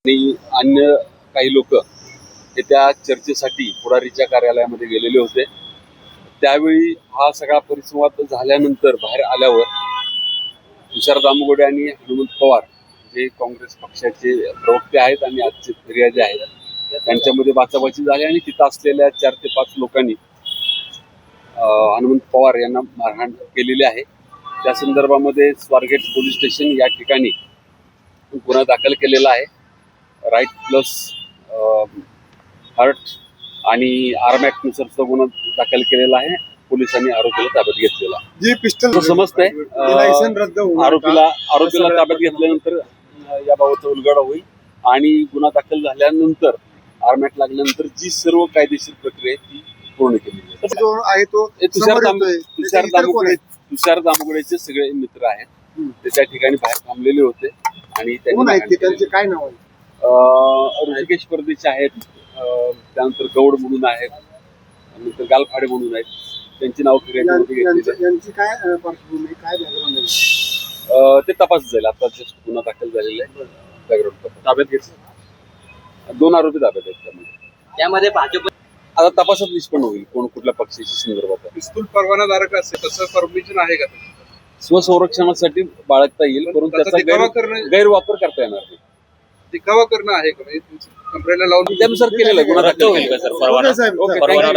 आणि अन्य काही लोक हे त्या चर्चेसाठी पुढारीच्या कार्यालयामध्ये गेलेले होते. त्यावेळी हा सगळा परिसंवाद झाल्यानंतर बाहेर आल्यावर तुषार दामगोडे आणि हनुमंत पवार जे काँग्रेस पक्षाचे प्रवक्ते आहेत आणि आजचे फिर्यादी आहेत त्यांच्यामध्ये बाचाबाची झाली आणि तिथं असलेल्या 4 ते 5 लोकांनी हनुमंत पवार यांना मारहाण केलेली आहे. त्या संदर्भामध्ये स्वारगेट पोलीस स्टेशन या ठिकाणी गुन्हा दाखल केलेला आहे. राईट प्लस हर्ट आणि आर्मॅक्ट नुसारचा गुन्हा दाखल केलेला आहे. पोलिसांनी आरोपीला ताब्यात घेतलेला जी पिस्टल समजतंय. लायसन रद्द होऊन आरोपीला ताब्यात घेतल्यानंतर याबाबतचा उलगडा होईल आणि गुन्हा दाखल झाल्यानंतर आर्मॅट लागल्यानंतर जी सर्व कायदेशीर प्रक्रिया आहे ती पूर्ण केली जाईल. जो आहे तो तुषार दामगोडेचे सगळे मित्र आहेत. ते त्या ठिकाणी बाहेर थांबलेले होते आणि त्यांचे काय नाव आहे? ऋषिकेश परदेशी आहेत, त्यानंतर गौड म्हणून आहेत, नंतर गालफाडे म्हणून आहेत. त्यांची नाव फिर्यादीमध्ये घेतली. यांची काय पार्श्वभूमी काय बॅकग्राऊंड आहे? ते तपास जाईल. आता जस्ट गुन्हा दाखल झालेला आहे. बॅकग्राऊंड ताब्यात घेतलं. 2 आरोपी ताब्यात आहेत. त्यामध्ये भाजप आता तपासात निष्पन्न होईल कोण कुठल्या पक्षाच्या संदर्भात आहे. पिस्तूल परवानाधारक असेल तसं परमिशन आहे का? स्वसंरक्षणासाठी बाळगता येईल, परंतु त्याचा गैरवापर करता येणार नाही. दिखावा करणं आहे का? म्हणजे कमरेला लावून त्यानुसार केलेला गुन्हा दाखल होईल का सर? परवाना